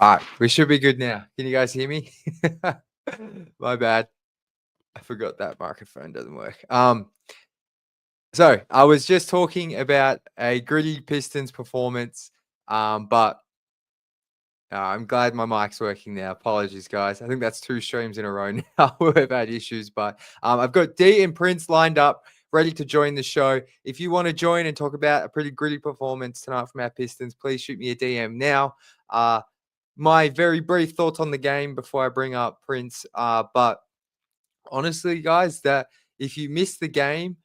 All right, we should be good now. Can you guys hear me? My bad. I forgot that microphone doesn't work. So I was just talking about a gritty Pistons performance, but I'm glad my mic's working now. Apologies, guys. I think that's 2 streams in a row now. We've had issues, but I've got D and Prince lined up, ready to join the show. If you want to join and talk about a pretty gritty performance tonight from our Pistons, please shoot me a DM now. My very brief thoughts on the game before I bring up Prince. But honestly, guys, that if you missed the game,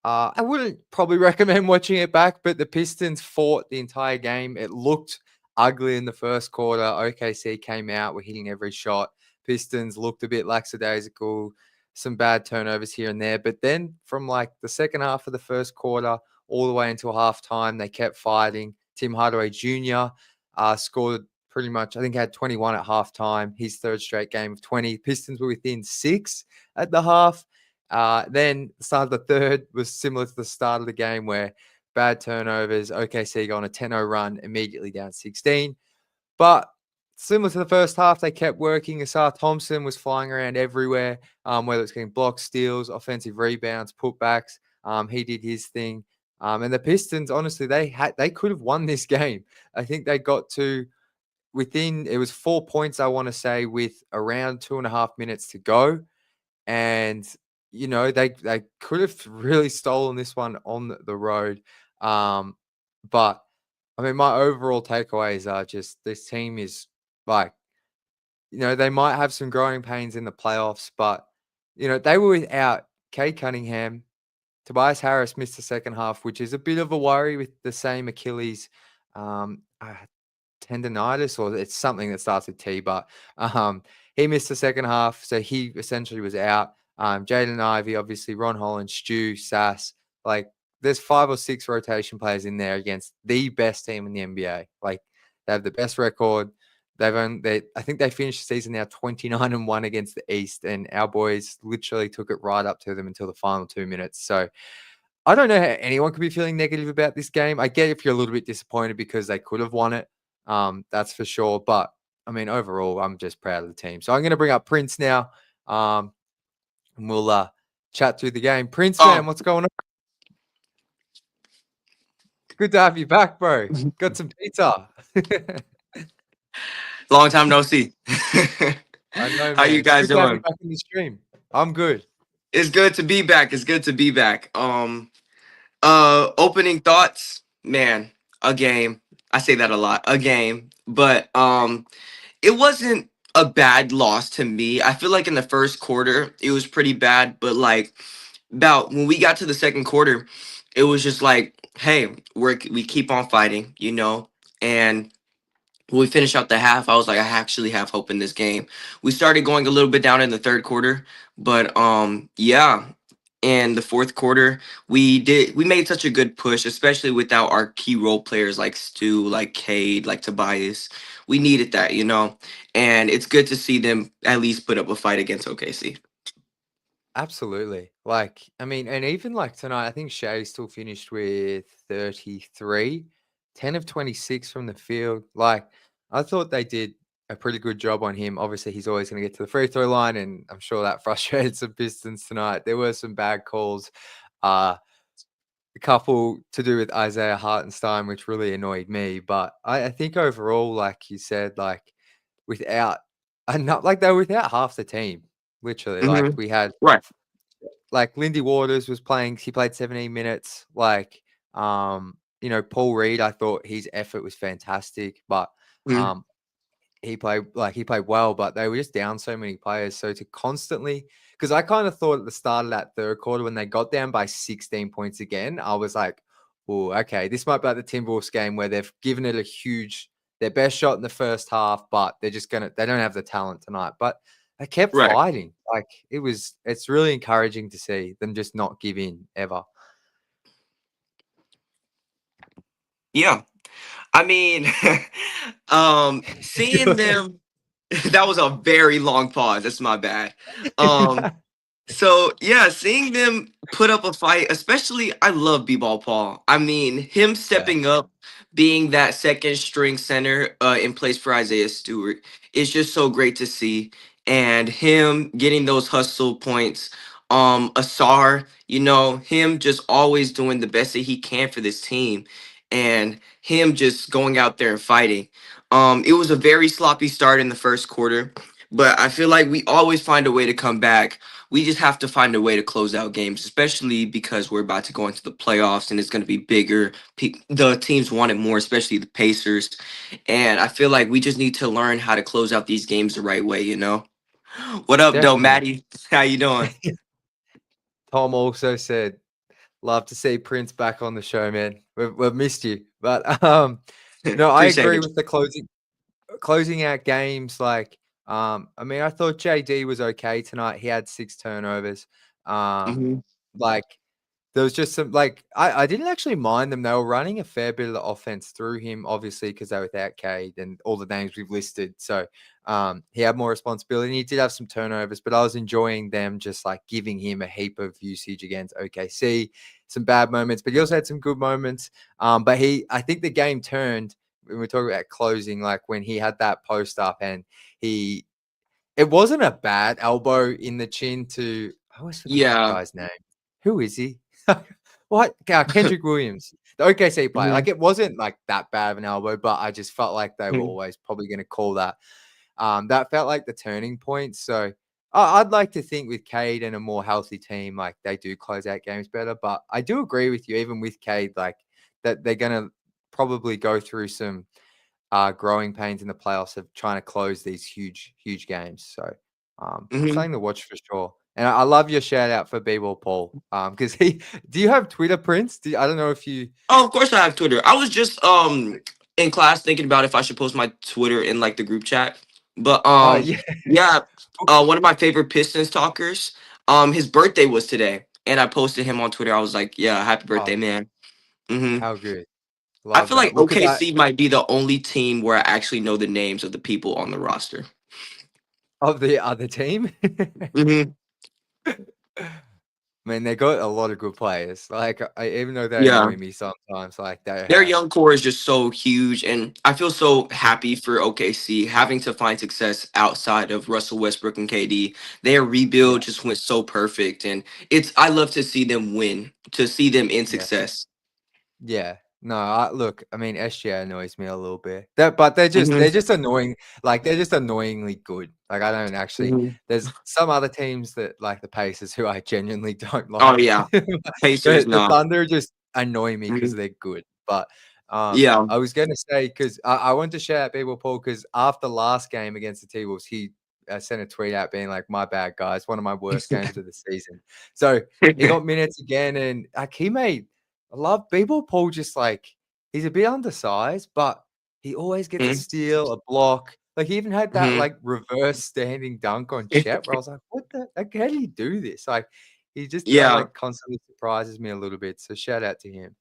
I wouldn't probably recommend watching it back, but the Pistons fought the entire game. It looked ugly in the first quarter. OKC came out, were hitting every shot. Pistons looked a bit lackadaisical, some bad turnovers here and there. But then from like the second half of the first quarter all the way until halftime, they kept fighting. Tim Hardaway Jr. Scored pretty much, I think, had 21 at halftime, his third straight game of 20. Pistons were within 6 at the half. Then the start of the third was similar to the start of the game where bad turnovers, OKC got on a 10-0 run, immediately down 16. But similar to the first half, they kept working. Asar Thompson was flying around everywhere, whether it's getting blocks, steals, offensive rebounds, putbacks. He did his thing. And the Pistons, honestly, they could have won this game. I think they got to it was 4 points, I want to say, with around 2.5 minutes to go. And they could have really stolen this one on the road. But I mean, my overall takeaways are just this team is like, they might have some growing pains in the playoffs, but they were without Cade Cunningham. Tobias Harris missed the second half, which is a bit of a worry with the same Achilles tendonitis, or it's something that starts with T, but he missed the second half, so he essentially was out. Jaden Ivey, obviously, Ron Holland, Stu, Sass, like there's 5 or 6 rotation players in there against the best team in the NBA. Like they have the best record. I think they finished the season now 29-1 against the East, and our boys literally took it right up to them until the final 2 minutes. So I don't know how anyone could be feeling negative about this game. I get if you're a little bit disappointed because they could have won it. That's for sure. But I mean, overall, I'm just proud of the team. So I'm going to bring up Prince now. And we'll chat through the game. Prince, man, what's going on? Good to have you back, bro. Got some pizza. Long time no see. I know, man. How you guys good to have you doing? back in the stream. I'm good. It's good to be back. It's good to be back. Opening thoughts, man. A game. I say that a lot. A game, but it wasn't a bad loss to me. I feel like in the first quarter it was pretty bad, but like about when we got to the second quarter, it was just like, hey, we keep on fighting, and when we finished out the half, I was like, I actually have hope in this game. We started going a little bit down in the third quarter, but yeah. And the fourth quarter, we made such a good push, especially without our key role players like Stu, like Cade, like Tobias. We needed that, and it's good to see them at least put up a fight against OKC. Absolutely. Like, I mean, and even like tonight, I think Shea still finished with 33, 10 of 26 from the field. Like, I thought they did a pretty good job on him. Obviously, he's always going to get to the free throw line, and I'm sure that frustrated some Pistons tonight. There were some bad calls. A couple to do with Isaiah Hartenstein, which really annoyed me. But I think overall, like you said, like without, and not like they were without half the team. Literally, like Hmm. we had Right. like Lindy Waters was playing, he played 17 minutes. Like, Paul Reed, I thought his effort was fantastic, but Mhm. um, he played well, but they were just down so many players. So to constantly, because I kind of thought at the start of that third quarter when they got down by 16 points again, I was like, oh, okay, this might be like the Timberwolves game where they've given it their best shot in the first half, but they don't have the talent tonight. But they kept Right. fighting. Like it's really encouraging to see them just not give in ever. Yeah. I mean, seeing them, that was a very long pause. That's my bad. Um, So yeah, seeing them put up a fight, especially I love B-ball Paul. I mean, him Yeah, stepping up, being that second string center in place for Isaiah Stewart is just so great to see. And him getting those hustle points. Asar, him just always doing the best that he can for this team. And him just going out there and fighting. It was a very sloppy start in the first quarter, but I feel like we always find a way to come back. We just have to find a way to close out games, especially because we're about to go into the playoffs and it's going to be bigger. The teams want it more, especially the Pacers. And I feel like we just need to learn how to close out these games the right way. What up, though, definitely. Maddie? How you doing? Tom also said, "Love to see Prince back on the show, man. We've missed you." But no, I Appreciate agree it. with the closing out games. Like, I mean, I thought JD was okay tonight. He had 6 turnovers. Um, Hmm. like there was just some like I didn't actually mind them. They were running a fair bit of the offense through him, obviously, because they were without Cade and all the names we've listed. So he had more responsibility. He did have some turnovers, but I was enjoying them just like giving him a heap of usage against OKC. Some bad moments, but he also had some good moments. But I think the game turned when we're talking about closing, like when he had that post up and he it wasn't a bad elbow in the chin to I always forget that Yeah. guy's name. Who is he? What? Kendrick Williams, the OKC player. Hmm. Like it wasn't like that bad of an elbow, but I just felt like they were always probably going to call that. That felt like the turning point. So I'd like to think with Cade and a more healthy team, like they do close out games better. But I do agree with you, even with Cade, like that they're going to probably go through some growing pains in the playoffs of trying to close these huge, huge games. So, Hmm. something to watch for sure. And I love your shout out for B-Ball Paul. Because he, do you have Twitter, Prince? I don't know if you. Oh, of course I have Twitter. I was just in class thinking about if I should post my Twitter in like the group chat. But Oh yeah. yeah, one of my favorite Pistons talkers, his birthday was today, and I posted him on Twitter. I was like, "Yeah, happy birthday, Oh, man." Hmm. how good. I Love feel that. like Well, because OKC might be the only team where I actually know the names of the people on the roster. of the other team. Hmm. Man, they got a lot of good players. Like, even though they Yeah. annoy me sometimes, like they Their have. young core is just so huge, and I feel so happy for OKC having to find success outside of Russell Westbrook and KD. Their Yeah. rebuild just went so perfect, and I love to see them win, to see them in Yeah. success. Yeah. No, look, I mean, SGA annoys me a little bit. But Hmm. they're just annoying. Like they're just annoyingly good. Like I don't actually. Hmm. There's some other teams that like the Pacers who I genuinely don't Oh like. yeah, Pacers, The nah. Thunder just annoy me because Mhm. they're good. But Yeah. I was gonna say because I want to shout out people Paul because after last game against the T Wolves, he sent a tweet out being like, "My bad, guys, one of my worst games of the season." So he got minutes again, and like he made. I love People Paul just like he's a bit undersized, but he always gets a steal, a block. Like he even had that Hmm. like reverse standing dunk on Chet where I was like, what the like how do you do this? Like he just Yeah, like constantly surprises me a little bit. So shout out to him.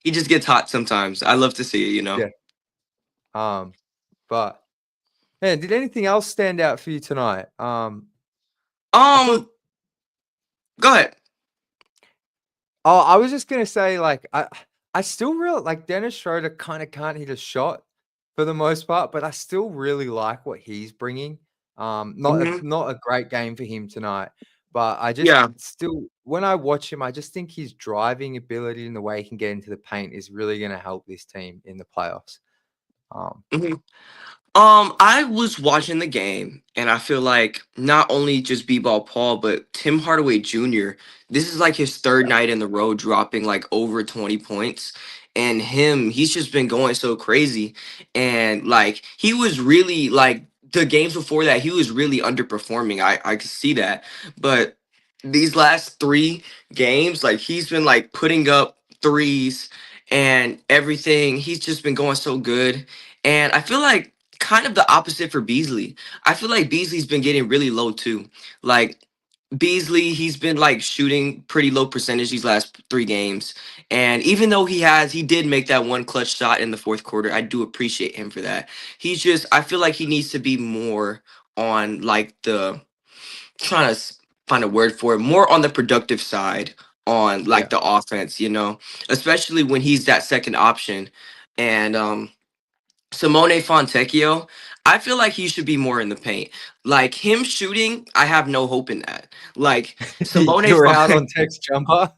he just gets hot sometimes. I love to see it. Yeah. Um, but man, did anything else stand out for you tonight? I thought Um, go ahead. Oh, I was just gonna say, like, I still really like Dennis Schroeder kind of can't hit a shot for the most part, but I still really like what he's bringing. Hmm. Not a great game for him tonight, but I just Yeah. still when I watch him, I just think his driving ability and the way he can get into the paint is really gonna help this team in the playoffs. Um, Hmm. I was watching the game, and I feel like not only just B-Ball Paul, but Tim Hardaway Jr. This is like his third night in the row dropping like over 20 points. And he's just been going so crazy. And like he was really like the games before that, he was really underperforming. I could see that. But these last three games, like he's been like putting up threes and everything. He's just been going so good. And I feel like kind of the opposite for Beasley. I feel like Beasley's been getting really low too. Like Beasley, he's been like shooting pretty low percentage these last three games. And even though he did make that one clutch shot in the fourth quarter, I do appreciate him for that. I feel like he needs to be more on like the trying to find a word for it, more on the productive side on like Yeah. the offense, you know, especially when he's that second option. And Simone Fontecchio, I feel like he should be more in the paint. Like him shooting, I have no hope in that. Like Simone You're out on text jumper.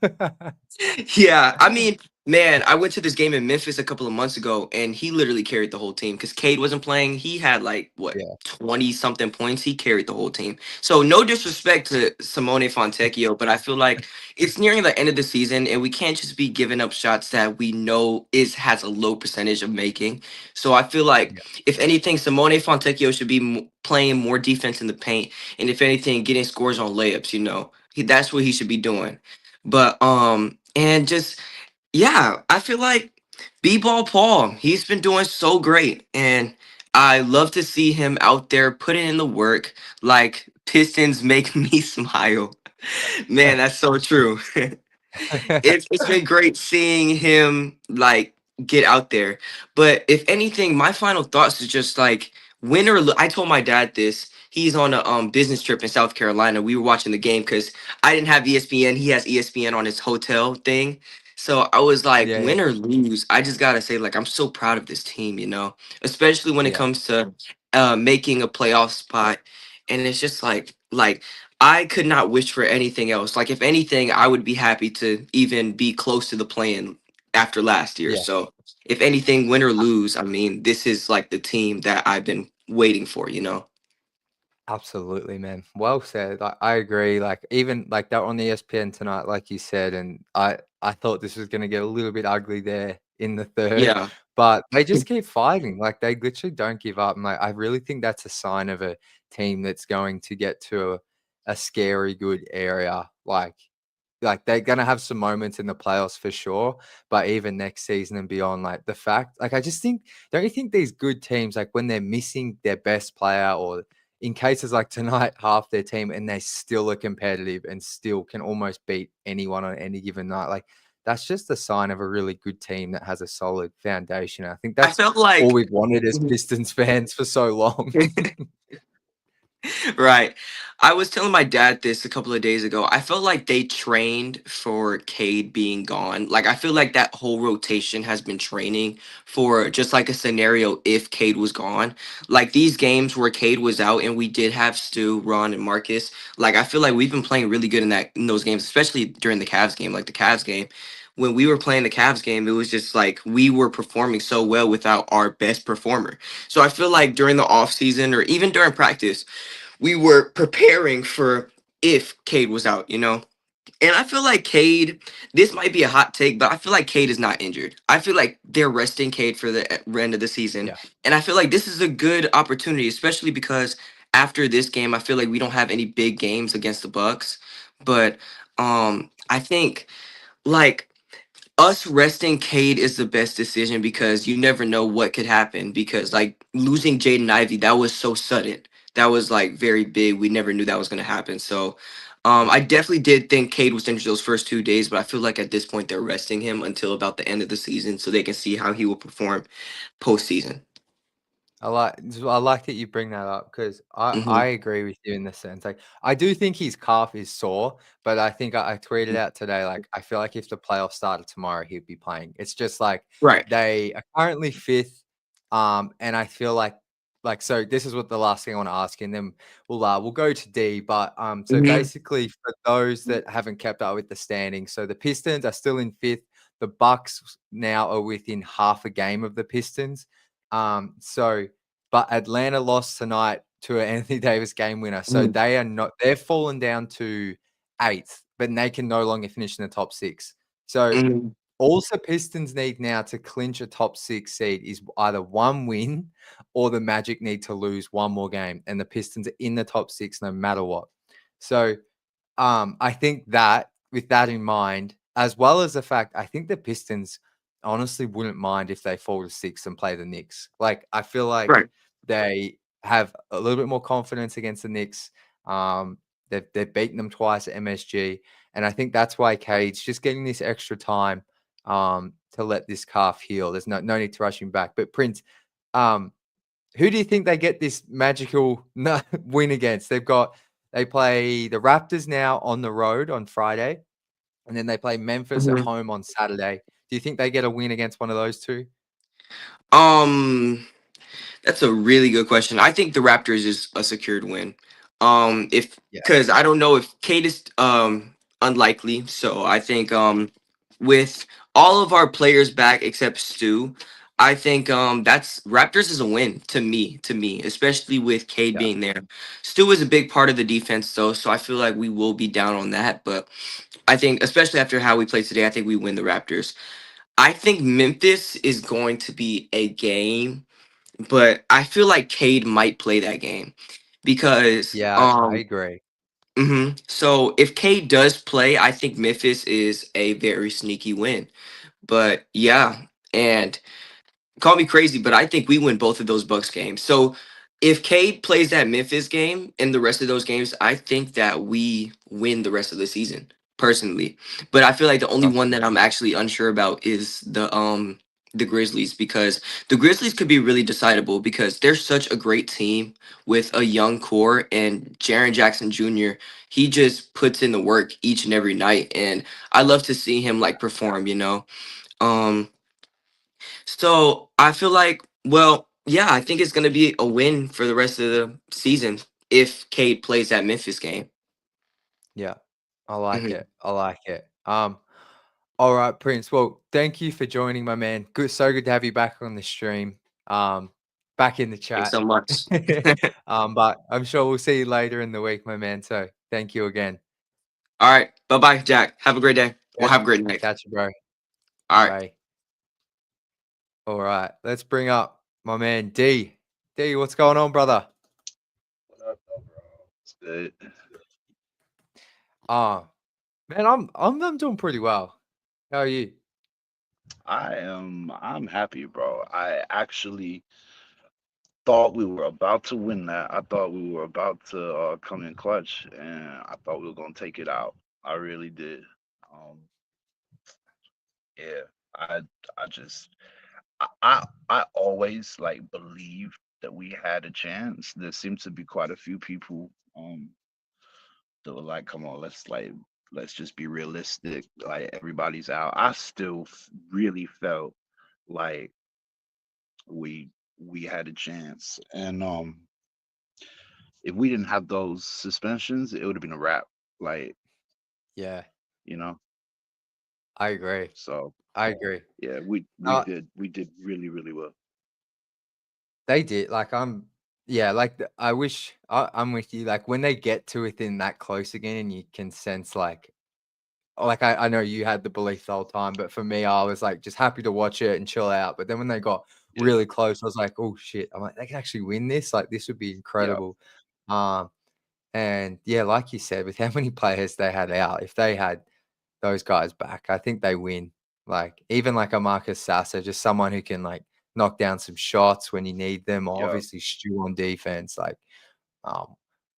Yeah, I mean, man, I went to this game in Memphis a couple of months ago, and he literally carried the whole team because Cade wasn't playing. He had like what Yeah. 20 something points. He carried the whole team. So no disrespect to Simone Fontecchio, but I feel like it's nearing the end of the season, and we can't just be giving up shots that we know is has a low percentage of making. So I feel like Yeah. if anything, Simone Fontecchio should be playing more defense in the paint, and if anything, getting scores on layups. You know, that's what he should be doing. But and just yeah, I feel like B-ball Paul, he's been doing so great, and I love to see him out there putting in the work. Like Pistons make me smile. Man, that's so true. It's been great seeing him like get out there. But if anything, my final thoughts is just like I told my dad this. He's on a business trip in South Carolina. We were watching the game because I didn't have ESPN. He has ESPN on his hotel thing. So I was like, Yeah, yeah, win or lose, I just gotta say, like, I'm so proud of this team, you know, especially when it yeah, comes to making a playoff spot. And it's just like I could not wish for anything else. Like, if anything, I would be happy to even be close to the play-in after last year. yeah. So, if anything, win or lose, I mean, this is like the team that I've been waiting for, you know? Absolutely, man. Well said. I agree. Like even like that on ESPN tonight, like you said, and I thought this was gonna get a little bit ugly there in the third, Yeah. but they just keep fighting. Like they literally don't give up. And like I really think that's a sign of a team that's going to get to a scary good area. Like they're gonna have some moments in the playoffs for sure, but even next season and beyond, like the fact, like I just think, don't you think these good teams, like when they're missing their best player, or in cases like tonight, half their team, and they still are competitive and still can almost beat anyone on any given night, like that's just a sign of a really good team that has a solid foundation. I think I that's felt all like we've wanted as Pistons fans for so long. Right. I was telling my dad this a couple of days ago. I felt like they trained for Cade being gone. Like I feel like that whole rotation has been training for just like a scenario if Cade was gone. Like these games where Cade was out and we did have Stu, Ron, and Marcus. Like I feel like we've been playing really good in those games, especially during the Cavs game. Like the Cavs game. When we were playing the Cavs game, it was just like we were performing so well without our best performer. So I feel like during the offseason or even during practice, we were preparing for if Cade was out, you know? And I feel like Cade, this might be a hot take, but I feel like Cade is not injured. I feel like they're resting Cade for the end of the season. Yeah, And I feel like this is a good opportunity, especially because after this game, I feel like we don't have any big games against the Bucks. But I think like us resting Cade is the best decision because you never know what could happen. Because like losing Jaden Ivey, that was so sudden. That was like very big. We never knew that was going to happen. So yeah. I definitely did think Cade was injured those first 2 days, but I feel like at this point they're resting him until about the end of the season so they can see how he will perform postseason. I like that you bring that up because I Hmm. agree with you in the sense, like, I do think his calf is sore, but I think I tweeted out today, like, I feel like if the playoffs started tomorrow, he'd be playing. It's just like Right. they are currently 5th, and I feel like so this is what the last thing I want to ask, and then we'll go to D. But so Hmm. basically for those that haven't kept up with the standings, so the Pistons are still in 5th. The Bucks now are within half a game of the Pistons. So but Atlanta lost tonight to an Anthony Davis game winner. So they are not they've fallen down to 8th, but they can no longer finish in the top 6. So Hmm. all the Pistons need now to clinch a top 6 seed is either one win or the Magic need to lose one more game, and the Pistons are in the top 6 no matter what. So I think that with that in mind, as well as the fact, I think the Pistons honestly wouldn't mind if they fall to 6 and play the Knicks. Like, I feel like Right. they have a little bit more confidence against the Knicks. They've beaten them twice at MSG, and I think that's why Cade's just getting this extra time to let this calf heal. There's no need to rush him back. But Prince, um, who do you think they get this magical win against? They play the Raptors now on the road on Friday, and then they play Memphis at Mhm. home on Saturday. Do you think they get a win against one of those two? Um, that's a really good question. I think the Raptors is a secured win. If Yeah, because I don't know if Kate is unlikely, so I think with all of our players back except Stu, I think that's Raptors is a win to me, especially with Cade yeah, being there. Stu is a big part of the defense though, so I feel like we will be down on that, but I think especially after how we played today, I think we win the Raptors. I think Memphis is going to be a game, but I feel like Cade might play that game because yeah. I agree. so if Cade does play, I think Memphis is a very sneaky win. But yeah, and call me crazy, but I think we win both of those Bucks games. So if Cade plays that Memphis game and the rest of those games, I think that we win the rest of the season personally. But I feel like the only one Okay. that I'm actually unsure about is the Grizzlies because the Grizzlies could be really decidable because they're such a great team with a young core and Jaren Jackson Jr. He just puts in the work each and every night and I love to see him like perform. Um so I feel like, well, yeah, I think it's gonna be a win for the rest of the season if Cade plays that Memphis game. Yeah, I like Hmm. it. I like it. All right, Prince. Well, thank you for joining, my man. Good, so good to have you back on the stream. Um, back in the Thanks chat. so much. But I'm sure we'll see you later in the week, my man. So thank you again. All right, bye bye, Jack. Have a great day. Well, Catch, have a great night. catch you, bro. All right. Bye. All right, let's bring up my man D. D, what's going on, brother? What up, though, bro? It's good. Ah, man, I'm doing pretty well. How are you? I'm happy, bro. I actually thought we were about to win that. I thought we were about to come in clutch, and I thought we were gonna take it out. I really did. Um, yeah, I I just I always like believed that we had a chance. There seemed to be quite a few people that were like, "Come on, let's just be realistic. Like everybody's out." I still really felt like we we had a chance. And if we didn't have those suspensions, it would have been a wrap. Like, Yeah, you know. I agree. So I agree. yeah, we Uh, did really, really well. They did. Like yeah, like I wish I'm with you. Like when they get to within that close again, and you can sense like I know you had the belief the whole time, but for me, I was like just happy to watch it and chill out. But then when they got Yeah. really close, I was like, oh shit! I'm like they can actually win this. Like this would be Yeah. incredible. Um, and yeah, like you said, with how many players they had out, if they had those guys back, I think they win. Like even like a Marcus Sasser, just someone who can like knock down some shots when you need them, or Yeah. obviously stew on defense. Like, um,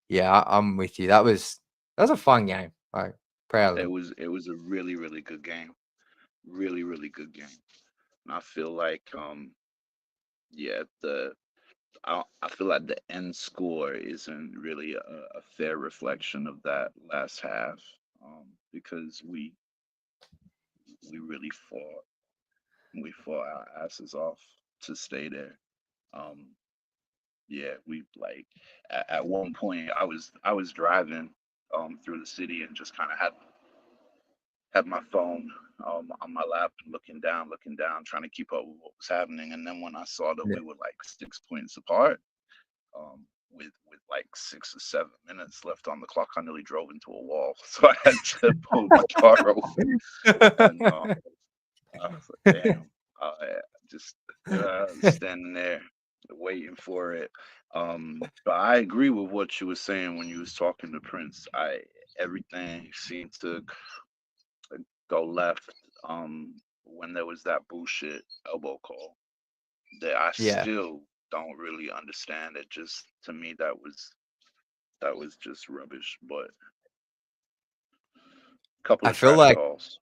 yeah, I'm with you. That was a fun game. Like, proud of them. It was a really, really good game. Really, really good game. And I feel like yeah, I feel like the end score isn't really a fair reflection of that last half. Because we really fought our asses off to stay there. Um, yeah, we like at one point I was driving through the city and just kind of had my phone on my lap, looking down, trying to keep up with what was happening. And then when I saw that Yeah. we were like 6 points apart, with like 6 or 7 minutes left on the clock, I nearly drove into a wall. So I had to pull my car over, and I was like, damn, yeah, just standing there waiting for it. But I agree with what you were saying when you was talking to Prince. I Everything seemed to go left when there was that bullshit elbow call that I Yeah. still don't really understand. It just to me that was just rubbish. But a couple I of feel trash like calls.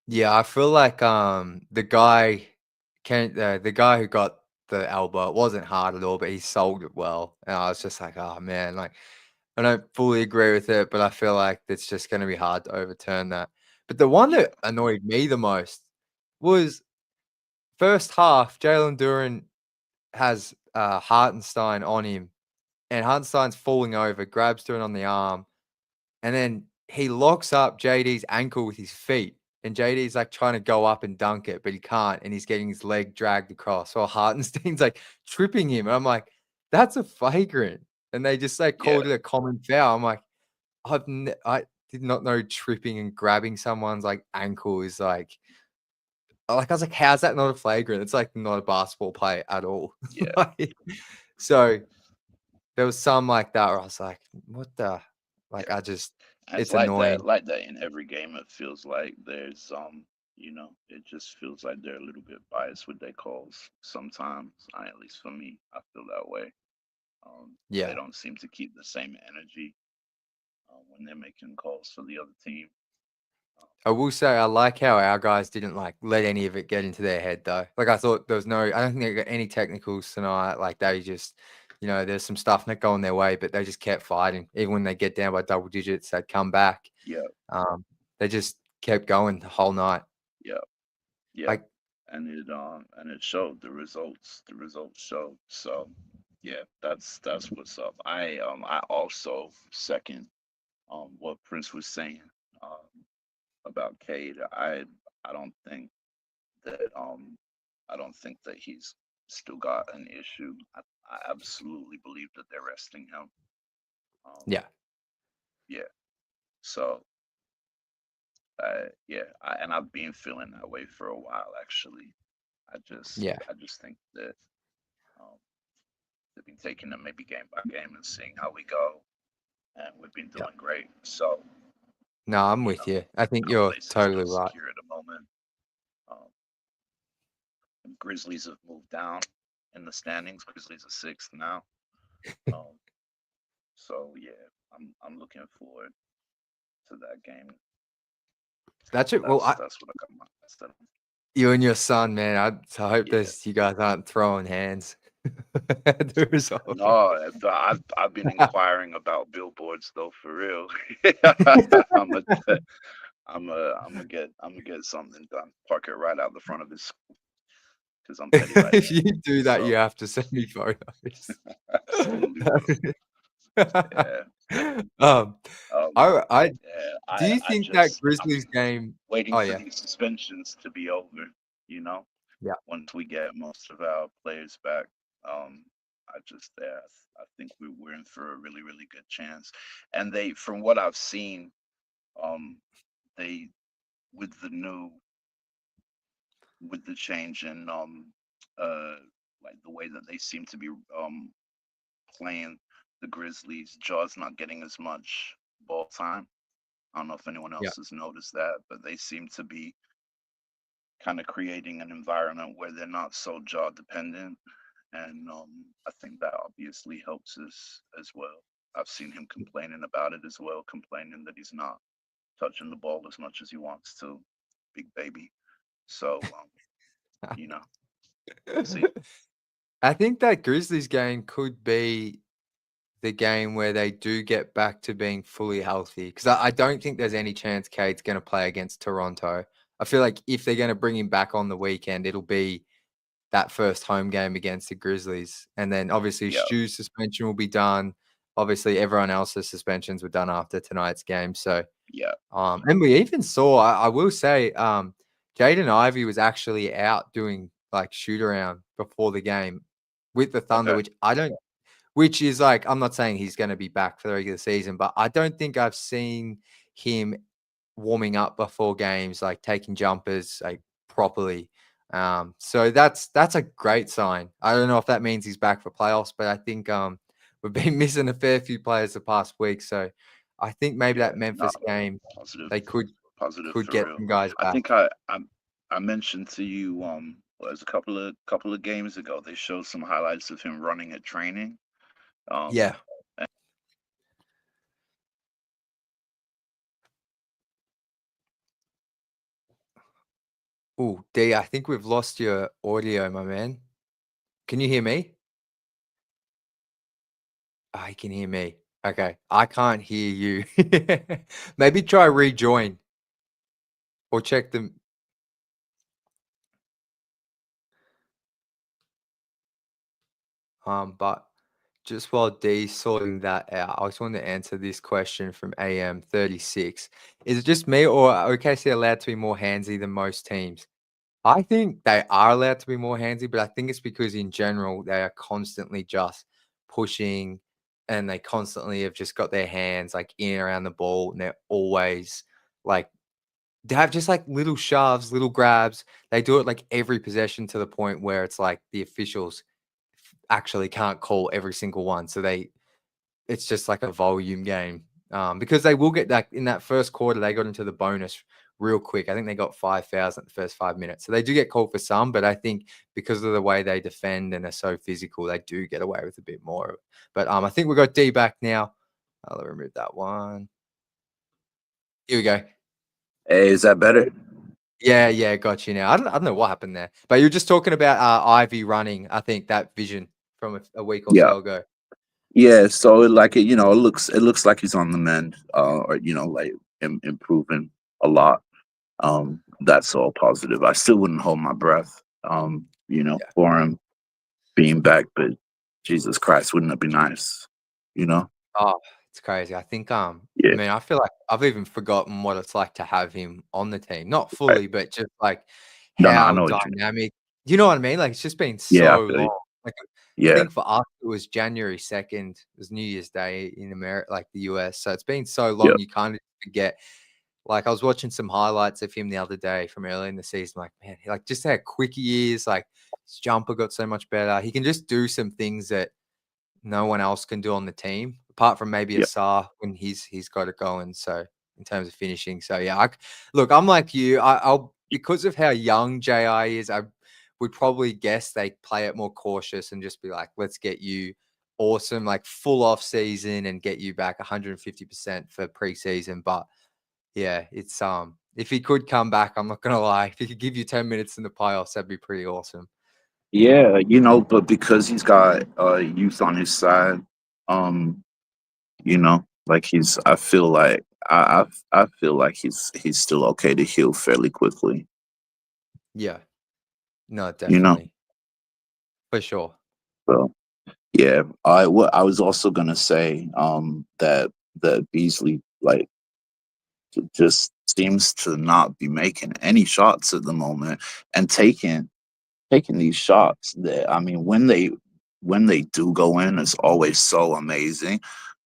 yeah, I feel like the guy can the guy who got the elbow, it wasn't hard at all, but he sold it well. And I was just like, oh man, like I don't fully agree with it, but I feel like it's just going to be hard to overturn that. But the one Yeah, that annoyed me the most was first half. Jalen Duran has Hartenstein on him, and Hartenstein's falling over, grabs Duran on the arm, and then he locks up JD's ankle with his feet. And JD's like trying to go up and dunk it, but he can't. And he's getting his leg dragged across. While Hartenstein's like tripping him. And I'm like, that's a flagrant. And they just like yeah, called it a common foul. I'm like, I did not know tripping and grabbing someone's like ankle is like I was like, how's that not a flagrant? It's like not a basketball play at all. yeah. Like, so there was some like that where I was like, what the like Yeah. I just And it's it's annoying. like that in every game. It feels like there's it just feels like they're a little bit biased with their calls sometimes. At least for me, I feel that way. They Yeah. don't seem to keep the same energy when they're making calls for the other team. I will say I like how our guys didn't like let any of it get into their head though. Like I thought there was no I don't think they got any technicals tonight. Like they just there's some stuff not going their way, but they just kept fighting. Even when they get down by double digits, they'd come back. Yeah, They just kept going the whole night. yeah, yeah. Like And it showed the results. The results showed. So yeah, that's what's up. I also second what Prince was saying um about Cade. I don't think that I don't think that he's still got an issue. I absolutely believe that they're resting him. Um, yeah. yeah. So and I've been feeling that way for a while actually. Yeah. I just think that um, they've been taking it maybe game by game and seeing how we go, and we've been Yeah. doing great. So No, I'm you with know, you. I think our you're place is totally still right. secure at the moment. Um, the Grizzlies have moved down in the standings. Grizzlies are sixth now. Um, so yeah, I'm looking forward to that game. That's it. Well, That's what I got my set. you and your son, man. I hope Yeah. this you guys aren't throwing hands at the result. No, I've been inquiring about billboards though for real. I'm a I'm gonna get something done. Park it right out the front of his school because I'm petty like If that. you do that, you So have to send me photos. absolutely will. Yeah. um, Um. I Yeah. do you I think that just I'm Grizzlies game? waiting Oh for yeah, these suspensions to be over. You know, yeah, once we get most of our players back. Um. I think we're in for a really good chance. And they, from what I've seen, um, they with the new with the change in uh like the way that they seem to be playing the Grizzlies, Jaw's not getting as much ball time. I don't know if anyone yeah. else has noticed that, but they seem to be kind of creating an environment where they're not so Jaw dependent. And I think that obviously helps us as well. I've seen him complaining about it as well, complaining that he's not touching the ball as much as he wants to. Big baby. So, you know, we'll see. I think that Grizzlies game could be the game where they do get back to being fully healthy because I don't think there's any chance Cade's going to play against Toronto. I feel like if they're going to bring him back on the weekend, it'll be that first home game against the Grizzlies. And then obviously Yeah, Stu's suspension will be done. Obviously, everyone else's suspensions were done after tonight's game. So, yeah. and we even saw, I will say, Jaden Ivey was actually out doing like shoot around before the game with the Thunder, Okay. which is like, I'm not saying he's going to be back for the regular season, but I don't think I've seen him warming up before games, like taking jumpers like properly. So that's a great sign. I don't know if that means he's back for playoffs, but I think we've been missing a fair few players the past week. So I think maybe Yeah. that No, Memphis game positive, they positive could for get real. some guys I back. think I mentioned to you was a couple of games ago. They showed some highlights of him running at training. Um, Yeah. Oh, D, I think we've lost your audio, my man. Can you hear me? I can hear me. Okay, I can't hear you. Maybe try rejoin or check them. But just while D's sorting that out, I just want to answer this question from AM36. Is it just me or are OKC allowed to be more handsy than most teams? I think they are allowed to be more handsy, but I think it's because in general they are constantly just pushing and they constantly have just got their hands like in and around the ball and they're always like they have just like little shoves, little grabs. They do it like every possession to the point where it's like the officials actually can't call every single one. So it's just like a volume game. Because they will get like in that first quarter, they got into the bonus real quick. I think they got 5 fouls in the first 5 minutes. So they do get called for some, but I think because of the way they defend and are so physical, they do get away with a bit more. But I think we got D back now. I'll remove that one. Here we go. Hey, is that better? Yeah, got you now. I don't know what happened there, but you're just talking about Ivy running. I think that vision from a week or Yeah. so ago. Yeah, so it looks like he's on the mend, or like improving a lot. That's all positive. I still wouldn't hold my breath, Yeah. for him being back, but Jesus Christ, wouldn't it be nice? You know? Oh, it's crazy. I think I Yeah. mean, I feel like I've even forgotten what it's like to have him on the team. Not Right. fully, but just like No, I how know what you mean. dynamic. You know what I mean? Like it's just been Yeah, I so feel you. long. Like I Yeah, think for us it was January 2nd. It was New Year's Day in America, like the US. So it's been so yeah, long you kind of forget. Like I was watching some highlights of him the other day from early in the season. Like, man, like just how quick he is. Like his jumper got so much better. He can just do some things that no one else can do on the team, apart from maybe yeah, Asar when he's got it going. So in terms of finishing, so yeah, look, I'm like you. I'll because of how young Ji is, I would probably guess they play it more cautious and just be like, let's get you awesome, like full off season and get you back 150% for preseason. But yeah, it's if he could come back, I'm not gonna lie. If he could give you 10 minutes in the playoffs, that'd be pretty awesome. yeah. But because he's got youth on his side, um, like I feel like I feel like he's still okay to heal fairly quickly. Yeah, no, You know, definitely. For sure. so yeah. What I was also gonna say, that Beasley like just seems to not be making any shots at the moment and taking these shots that I mean when they do go in, it's always so amazing,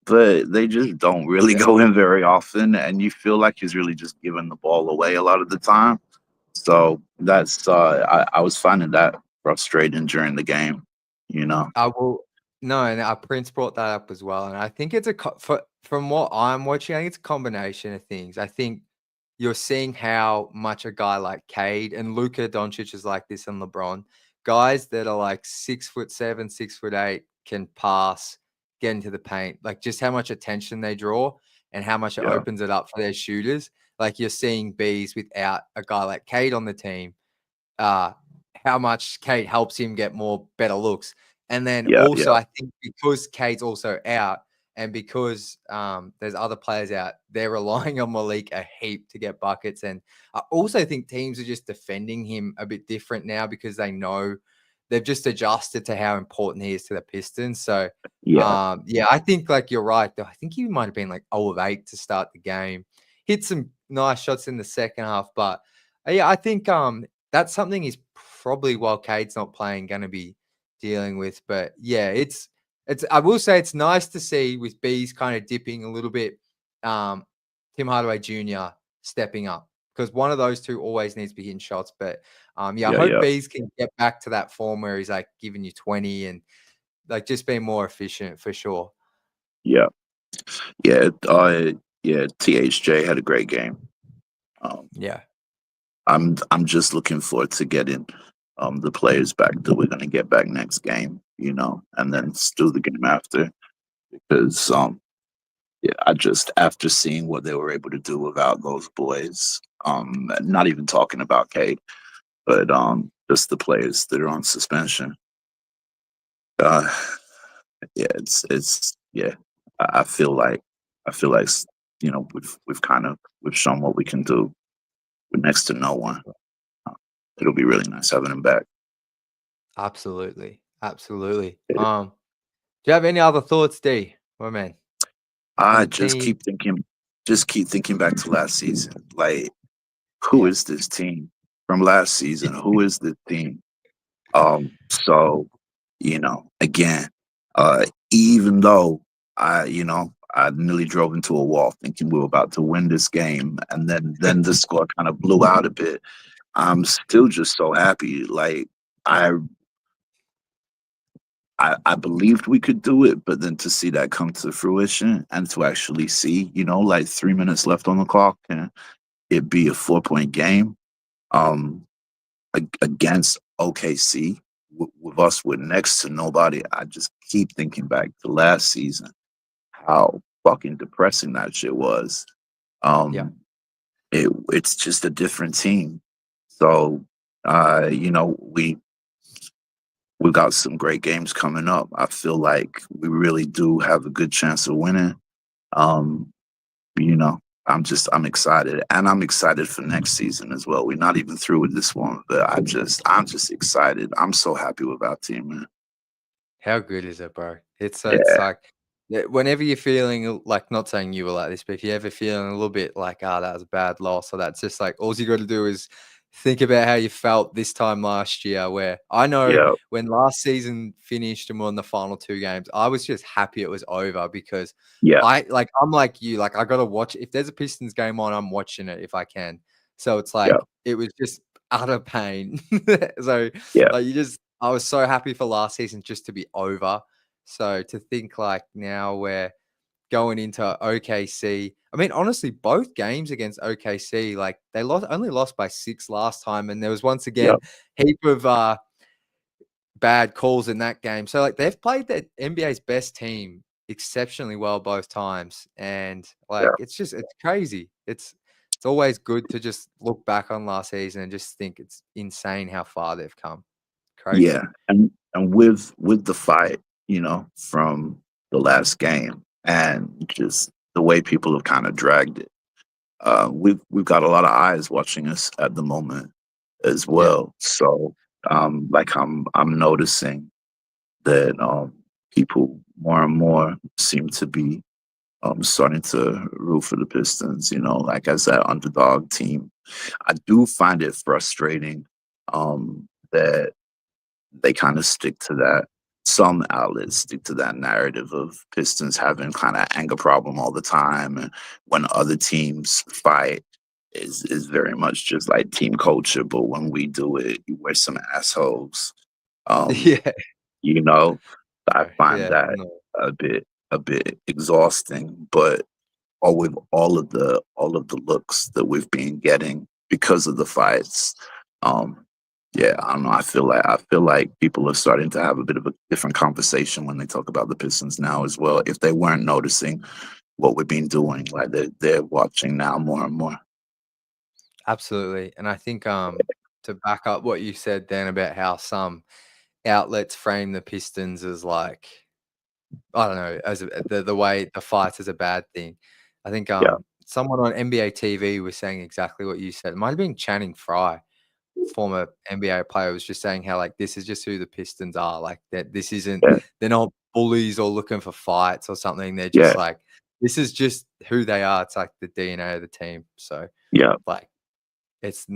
but they just don't really Yeah. go in very often, and you feel like he's really just giving the ball away a lot of the time. So that's I was finding that frustrating during the game, you know. I will no, and our Prince brought that up as well, and I think it's from what I'm watching, I think it's a combination of things. I think you're seeing how much a guy like Cade and Luka Doncic is like this and LeBron, guys that are like 6'7", 6'8", can pass, get into the paint, like just how much attention they draw and how much it Yeah, opens it up for their shooters. Like you're seeing bees without a guy like Cade on the team uh, how much Kate helps him get more better looks. And then yeah, also, yeah, I think because Kate's also out and because there's other players out, they're relying on Malik a heap to get buckets. And I also think teams are just defending him a bit different now because they know they've just adjusted to how important he is to the Pistons. So, yeah, yeah, I think like you're right. Though. I think he might have been like 0 of 8 to start the game. Hit some nice shots in the second half, but yeah, I think that's something he's probably while Cade's not playing going to be dealing with. But yeah, it's I will say it's nice to see with Bees kind of dipping a little bit. Tim Hardaway Jr. stepping up because one of those two always needs to be hitting shots. But yeah, I yeah, hope yeah, Bees can get back to that form where he's like giving you 20 and like just being more efficient for sure. yeah, yeah. Yeah. THJ had a great game. Um, Yeah. I'm just looking forward to getting the players back that we're gonna get back next game, and then do the game after because yeah, I just after seeing what they were able to do without those boys, not even talking about Kate, but just the players that are on suspension. Uh yeah, it's yeah. I feel like we've shown what we can do with next to no one. Uh, It'll be really nice having him back. Absolutely. Absolutely. Yeah. Do you have any other thoughts, D? My man. On I the team. just keep thinking back to last season. Like, who Yeah. is this team from last season? Who is this team? So, again, even though I nearly drove into a wall thinking we were about to win this game, and then the score kind of blew out a bit. I'm still just so happy. Like, I I believed we could do it, but then to see that come to fruition and to actually see, like 3 minutes left on the clock and it be a 4 point game, um, against OKC with us with next to nobody. I just keep thinking back to last season, how fucking depressing that shit was. Yeah. Um, it's just a different team. So, we've got some great games coming up. I feel like we really do have a good chance of winning. Um, you know, I'm excited, and I'm excited for next season as well. We're not even through with this one, but I'm just excited. I'm so happy with our team, man. How good is it, bro? It's Yeah, like whenever you're feeling like, not saying you were like this, but if you're ever feeling a little bit like, that was a bad loss, or that's just like all you got to do is think about how you felt this time last year. Where I know yeah, when last season finished and won the final two games, I was just happy it was over because yeah, I'm like you, like I got to watch. If there's a Pistons game on, I'm watching it if I can. So it's yeah, like it was just utter pain. So yeah, like I was so happy for last season just to be over. So to think like now we're going into OKC. I mean, honestly, both games against OKC, like they only lost by 6 last time, and there was once yeah, again heap of bad calls in that game. So like they've played the NBA's best team exceptionally well both times, and yeah, like it's crazy. It's always good to just look back on last season and just think it's insane how far they've come. Crazy. yeah. And with the fight, from the last game, and just the way people have kind of dragged it. We've got a lot of eyes watching us at the moment as Yeah. well. So, like I'm noticing that people more and more seem to be starting to root for the Pistons. Like as that underdog team. I do find it frustrating that they kind of stick to that. Some outlets stick to that narrative of Pistons having kind of anger problem all the time, and when other teams fight, is very much just like team culture. But when we do it, we're some assholes. Um, Yeah. you know, I find Yeah. that No. a bit exhausting. But with all of the looks that we've been getting because of the fights. Um, yeah, I don't know. I feel like people are starting to have a bit of a different conversation when they talk about the Pistons now as well. If they weren't noticing what we've been doing, like they're watching now more and more. Absolutely. And I think to back up what you said then about how some outlets frame the Pistons as like, I don't know, as the way the fights is a bad thing. I think Yeah, someone on NBA TV was saying exactly what you said. It might have been Channing Frye, former NBA player, was just saying how like this is just who the Pistons are. Like that this isn't, yeah, they're not bullies or looking for fights or something. They're just yeah, like, this is just who they are. It's like the DNA of the team. So yeah, like it's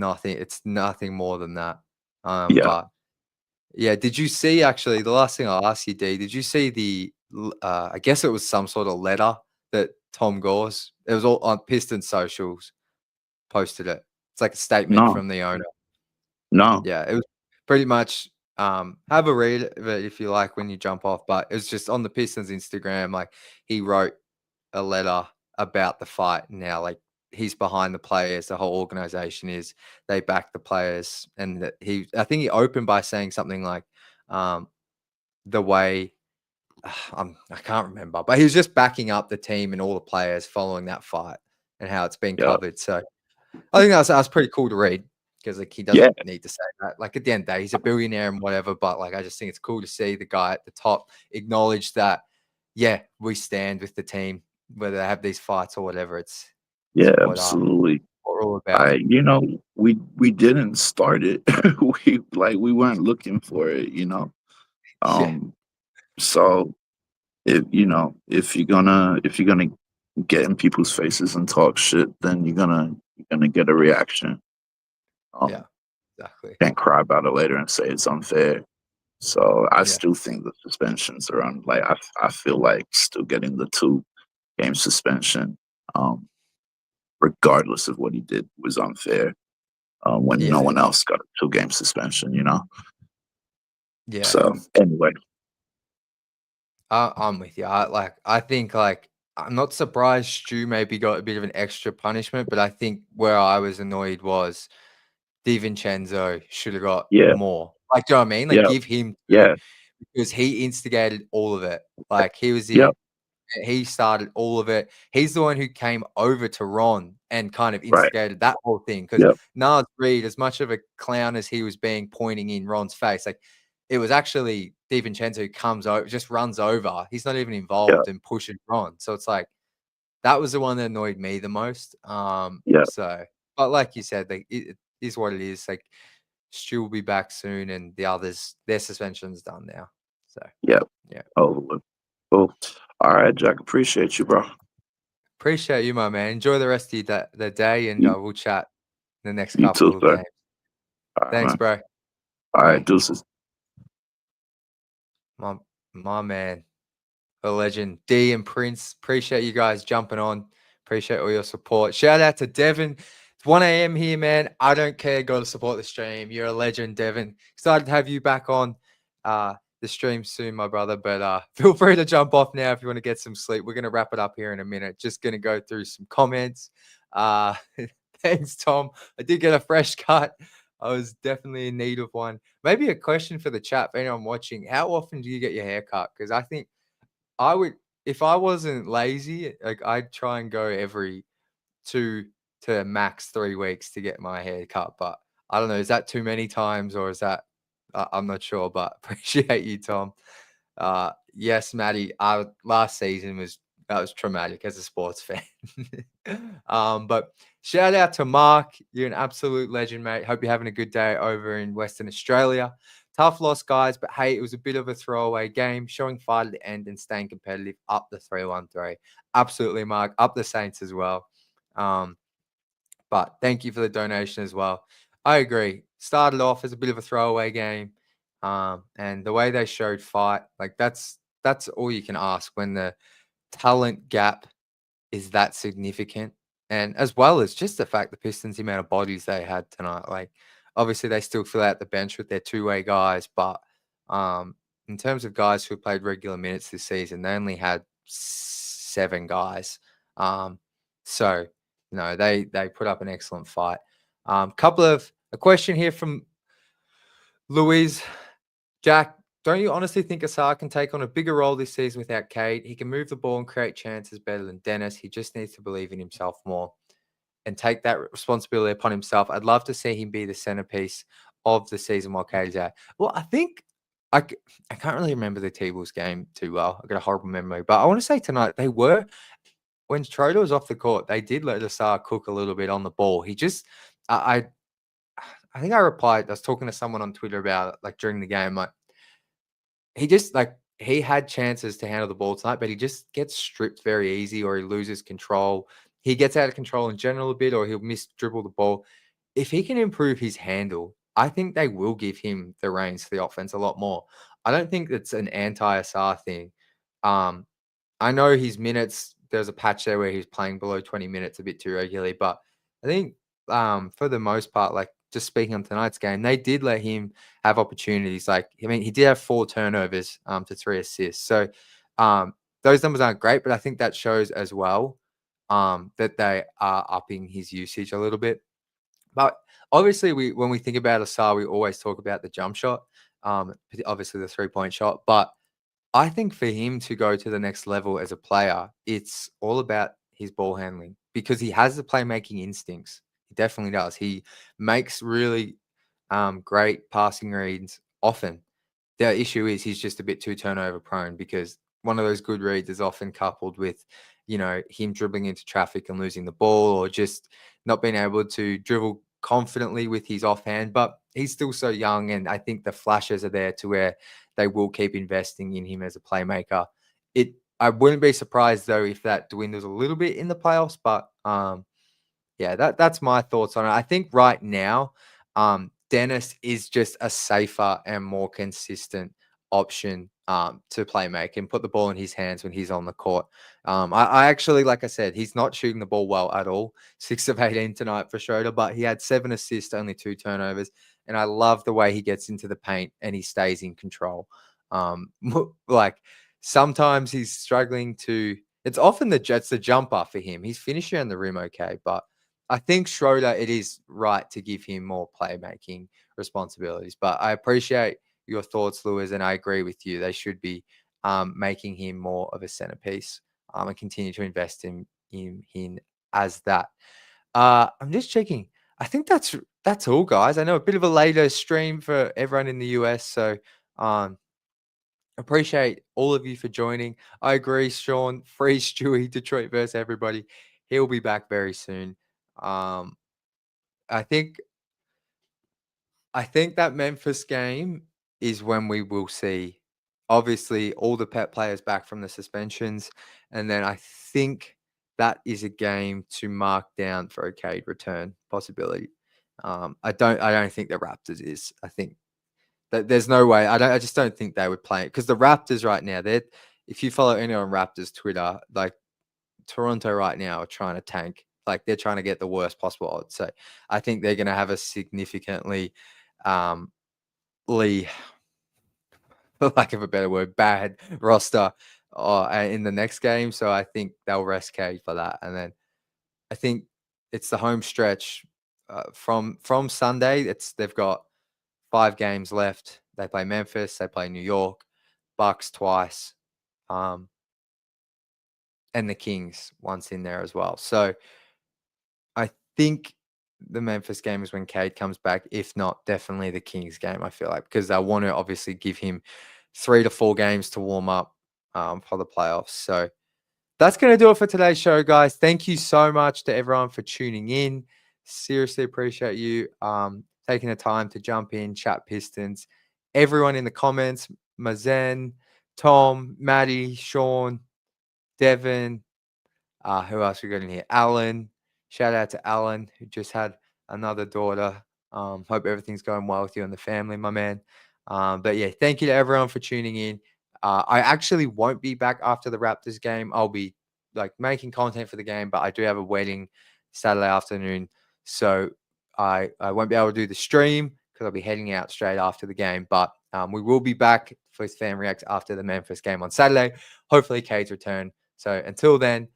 nothing more than that. yeah. But yeah, did you see actually the last thing I'll ask you, D, did you see I guess it was some sort of letter that Tom Gore's, it was all on Piston socials, posted it. It's like a statement No, from the owner. no. Yeah, it was pretty much have a read of it if you like when you jump off, but it's just on the Pistons Instagram, like he wrote a letter about the fight now, like he's behind the players, the whole organization is, they back the players, and that I think he opened by saying something like um the way I can't remember, but he was just backing up the team and all the players following that fight and how it's been Yeah, covered. So I think that's pretty cool to read because like he yeah, doesn't need to say that. Like at the end of the day, he's a billionaire and whatever, but like I just think it's cool to see the guy at the top acknowledge that yeah, we stand with the team, whether they have these fights or whatever. It's Yeah, what absolutely. we're all about. We didn't start it. We weren't looking for it, you know. Yeah, Um, so if you're gonna get in people's faces and talk shit, then you're gonna get a reaction. yeah, Um, exactly. can't cry about it later and say it's unfair. So I Yeah, still think the suspensions are on. I feel like still getting the 2 game suspension, um, regardless of what he did, was unfair. When no yeah, one else got a 2 game suspension, you know. yeah. So anyway, I'm with you. I think I'm not surprised Stu maybe got a bit of an extra punishment, but I think where I was annoyed was DiVincenzo should have got yeah, more. Like, do you know what I mean? Like, yeah, give him 2 yeah, because he instigated all of it. Like, he was yeah, in he started all of it. He's the one who came over to Ron and kind of right, instigated that whole thing. Because yeah, Nars Reed, as much of a clown as he was being pointing in Ron's face, like it was actually DiVincenzo who comes over, just runs over. He's not even yeah, involved in pushing Ron. So it's like that was the one that annoyed me the most. yeah, But like you said, like it is what it is. Like Stu will be back soon, and the others, their suspension's done now. So yeah. yeah. Oh, cool. All right, Jack. Appreciate you, bro. Appreciate you, my man. Enjoy the rest of the day, and You, we'll chat in the next you too, couple of sir. games. All right, Thanks, man. bro. All right, Bye. deuces. My my man, a legend. D and Prince. Appreciate you guys jumping on. Appreciate all your support. Shout out to Devin. It's 1 a.m. here, man. I don't care. Go to support the stream. You're a legend, Devin. Excited to have you back on the stream soon, my brother. But feel free to jump off now if you want to get some sleep. We're gonna wrap it up here in a minute. Just gonna go through some comments. Uh thanks, Tom. I did get a fresh cut. I was definitely in need of one. Maybe a question for the chat for anyone watching. How often do you get your hair cut? Because I think I would, if I wasn't lazy, like I'd try and go every 2 to max 3 weeks to get my hair cut, but I don't know, is that too many times or is that I'm not sure, but appreciate you, Tom. Yes, Maddie, last season was that was traumatic as a sports fan. But shout out to Mark. You're an absolute legend, mate. Hope you're having a good day over in Western Australia. Tough loss, guys, but hey, it was a bit of a throwaway game, showing fight at the end and staying competitive up the 3-1-3. Absolutely, Mark. Up the Saints as well. Um, but thank you for the donation as well. I agree. Started off as a bit of a throwaway game. And the way they showed fight, like that's all you can ask when the talent gap is that significant. And as well as just the fact the Pistons, the amount of bodies they had tonight. Like obviously they still fill out the bench with their two-way guys, but um in terms of guys who played regular minutes this season, they only had 7 guys. So no, they put up an excellent fight. Couple of a question here from Louise. Jack, don't you honestly think Asar can take on a bigger role this season without Cade? He can move the ball and create chances better than Dennis. He just needs to believe in himself more and take that responsibility upon himself. I'd love to see him be the centerpiece of the season while Cade's out. Well, I think I can't really remember the T-Bulls game too well. I've got a horrible memory, but I want to say tonight they were when Schroeder was off the court, they did let Asar cook a little bit on the ball. He just I think I replied. I was talking to someone on Twitter about it, like during the game. Like he just like he had chances to handle the ball tonight, but he just gets stripped very easy, or he loses control. He gets out of control in general a bit, or he'll miss dribble the ball. If he can improve his handle, I think they will give him the reins to the offense a lot more. I don't think it's an anti-SR thing. Um, I know his minutes, there's a patch there where he's playing below 20 minutes a bit too regularly, but I think for the most part, like just speaking on tonight's game, they did let him have opportunities. Like, I mean, he did have 4 turnovers to 3 assists. So those numbers aren't great, but I think that shows as well that they are upping his usage a little bit. But obviously, when we think about Asar, we always talk about the jump shot, obviously the 3-point shot, but I think for him to go to the next level as a player, it's all about his ball handling because he has the playmaking instincts. He definitely does. He makes really great passing reads often. The issue is he's just a bit too turnover prone because one of those good reads is often coupled with, him dribbling into traffic and losing the ball, or just not being able to dribble confidently with his offhand. But he's still so young, and I think the flashes are there to where they will keep investing in him as a playmaker. I wouldn't be surprised though if that dwindles a little bit in the playoffs, but yeah, that's my thoughts on it. I think right now, Dennis is just a safer and more consistent option to play make and put the ball in his hands when he's on the court. I actually, like I said, he's not shooting the ball well at all. 6 of 18 tonight for Schroeder, but he had 7 assists, only 2 turnovers. And I love the way he gets into the paint and he stays in control. Like sometimes he's struggling to. It's often the jumper for him. He's finishing on the rim okay, but I think Schroeder, it is right to give him more playmaking responsibilities. But I appreciate your thoughts, Lewis, and I agree with you. They should be making him more of a centerpiece and continue to invest in him as that. I'm just checking. I think that's all, guys. I know a bit of a later stream for everyone in the US, so appreciate all of you for joining. I agree, Sean. Free Stewie, Detroit versus everybody. He'll be back very soon. Um, I think that Memphis game is when we will see, obviously, all the pet players back from the suspensions, and then I think that is a game to mark down for a Cade return possibility. I don't think the Raptors is. I think that there's no way. I just don't think they would play it because the Raptors right now, if you follow anyone on Raptors Twitter, like Toronto right now are trying to tank. Like they're trying to get the worst possible odds. So I think they're going to have a significantly, for lack of a better word, bad roster in the next game. So I think they'll rest Cade for that. And then I think it's the home stretch from Sunday. They've got 5 games left. They play Memphis. They play New York, Bucks twice, and the Kings once in there as well. So I think the Memphis game is when Cade comes back. If not, definitely the Kings game, I feel like, because they want to obviously give him 3 to 4 games to warm up for the playoffs. So that's going to do it for today's show, guys. Thank you so much to everyone for tuning in. Seriously appreciate you taking the time to jump in, chat Pistons. Everyone in the comments, Mazen, Tom, Maddie, Sean, Devin, who else we got in here? Alan. Shout out to Alan, who just had another daughter. Hope everything's going well with you and the family, my man. But yeah, thank you to everyone for tuning in. I actually won't be back after the Raptors game. I'll be like making content for the game, but I do have a wedding Saturday afternoon. So I won't be able to do the stream because I'll be heading out straight after the game. But we will be back for Fan React after the Memphis game on Saturday. Hopefully Cade's return. So until then,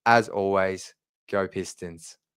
as always, go Pistons.